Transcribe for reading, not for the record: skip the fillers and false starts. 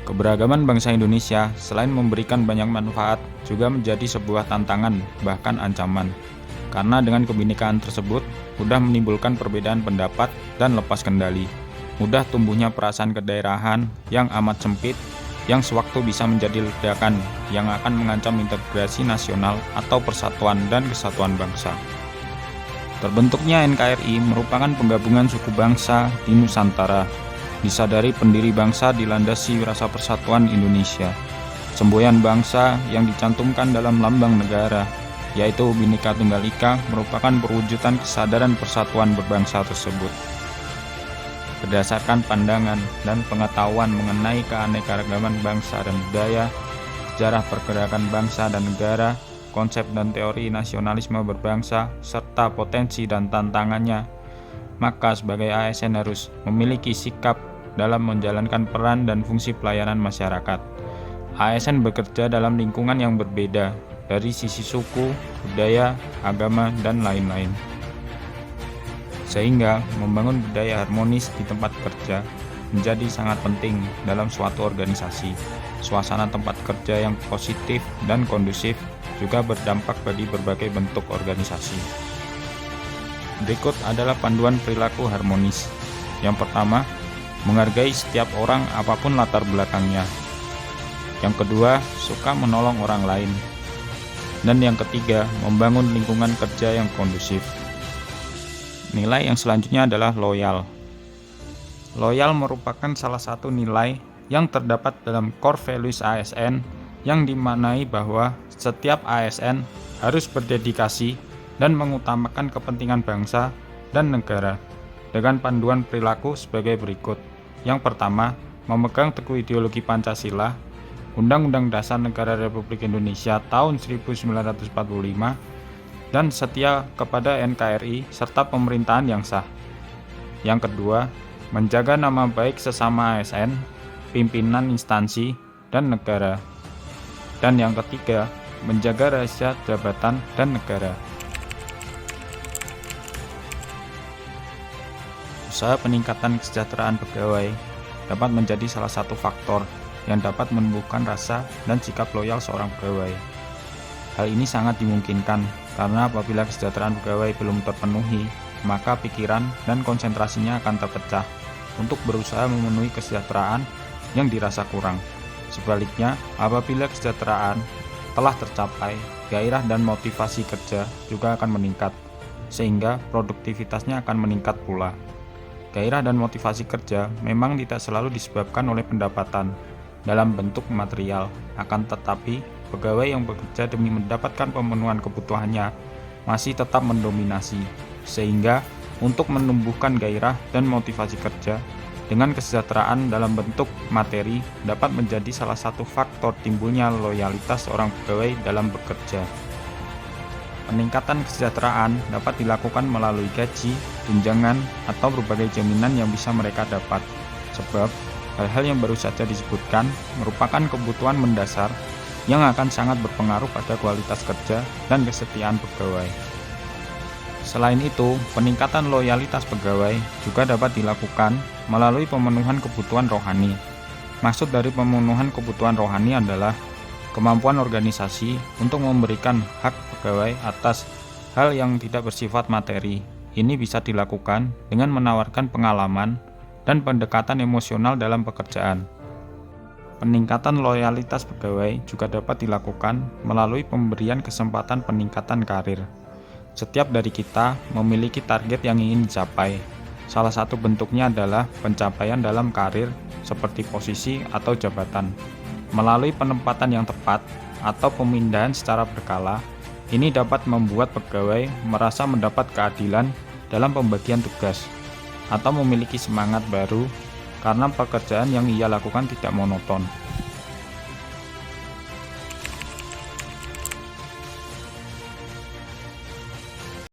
Keberagaman bangsa Indonesia selain memberikan banyak manfaat, juga menjadi sebuah tantangan, bahkan ancaman. Karena dengan kebinekaan tersebut, mudah menimbulkan perbedaan pendapat dan lepas kendali. Mudah tumbuhnya perasaan kedaerahan yang amat sempit, yang sewaktu bisa menjadi ledakan yang akan mengancam integrasi nasional atau persatuan dan kesatuan bangsa. Terbentuknya NKRI merupakan penggabungan suku bangsa di Nusantara. Disadari pendiri bangsa dilandasi rasa persatuan Indonesia. Semboyan bangsa yang dicantumkan dalam lambang negara, yaitu Bhinneka Tunggal Ika, merupakan perwujudan kesadaran persatuan berbangsa tersebut. Berdasarkan pandangan dan pengetahuan mengenai keanekaragaman bangsa dan budaya, sejarah pergerakan bangsa dan negara, konsep dan teori nasionalisme berbangsa, serta potensi dan tantangannya, maka sebagai ASN harus memiliki sikap dalam menjalankan peran dan fungsi pelayanan masyarakat. ASN bekerja dalam lingkungan yang berbeda dari sisi suku, budaya, agama, dan lain-lain. Sehingga membangun budaya harmonis di tempat kerja menjadi sangat penting dalam suatu organisasi. Suasana tempat kerja yang positif dan kondusif juga berdampak bagi berbagai bentuk organisasi. Berikut adalah panduan perilaku harmonis. Yang pertama, menghargai setiap orang apapun latar belakangnya. Yang kedua, suka menolong orang lain. Dan yang ketiga, membangun lingkungan kerja yang kondusif. Nilai yang selanjutnya adalah loyal. Loyal merupakan salah satu nilai yang terdapat dalam core values ASN, yang dimaknai bahwa setiap ASN harus berdedikasi dan mengutamakan kepentingan bangsa dan negara dengan panduan perilaku sebagai berikut. Yang pertama, memegang teguh ideologi Pancasila, Undang-Undang Dasar Negara Republik Indonesia tahun 1945, dan setia kepada NKRI serta pemerintahan yang sah. Yang kedua, menjaga nama baik sesama ASN, pimpinan instansi, dan negara. Dan yang ketiga, menjaga rahasia jabatan dan negara. Usaha peningkatan kesejahteraan pegawai dapat menjadi salah satu faktor yang dapat menumbuhkan rasa dan sikap loyal seorang pegawai. Hal ini sangat dimungkinkan karena apabila kesejahteraan pegawai belum terpenuhi, maka pikiran dan konsentrasinya akan terpecah untuk berusaha memenuhi kesejahteraan yang dirasa kurang. Sebaliknya, apabila kesejahteraan telah tercapai, gairah dan motivasi kerja juga akan meningkat, sehingga produktivitasnya akan meningkat pula. Gairah dan motivasi kerja memang tidak selalu disebabkan oleh pendapatan dalam bentuk material, akan tetapi pegawai yang bekerja demi mendapatkan pemenuhan kebutuhannya masih tetap mendominasi, sehingga untuk menumbuhkan gairah dan motivasi kerja dengan kesejahteraan dalam bentuk materi dapat menjadi salah satu faktor timbulnya loyalitas seorang pegawai dalam bekerja. Peningkatan kesejahteraan dapat dilakukan melalui gaji, tunjangan, atau berbagai jaminan yang bisa mereka dapat. Sebab, hal-hal yang baru saja disebutkan merupakan kebutuhan mendasar yang akan sangat berpengaruh pada kualitas kerja dan kesetiaan pegawai. Selain itu, peningkatan loyalitas pegawai juga dapat dilakukan melalui pemenuhan kebutuhan rohani. Maksud dari pemenuhan kebutuhan rohani adalah kemampuan organisasi untuk memberikan hak pegawai atas hal yang tidak bersifat materi. Ini bisa dilakukan dengan menawarkan pengalaman dan pendekatan emosional dalam pekerjaan. Peningkatan loyalitas pegawai juga dapat dilakukan melalui pemberian kesempatan peningkatan karir. Setiap dari kita memiliki target yang ingin dicapai. Salah satu bentuknya adalah pencapaian dalam karir seperti posisi atau jabatan. Melalui penempatan yang tepat atau pemindahan secara berkala, ini dapat membuat pegawai merasa mendapat keadilan dalam pembagian tugas atau memiliki semangat baru karena pekerjaan yang ia lakukan tidak monoton.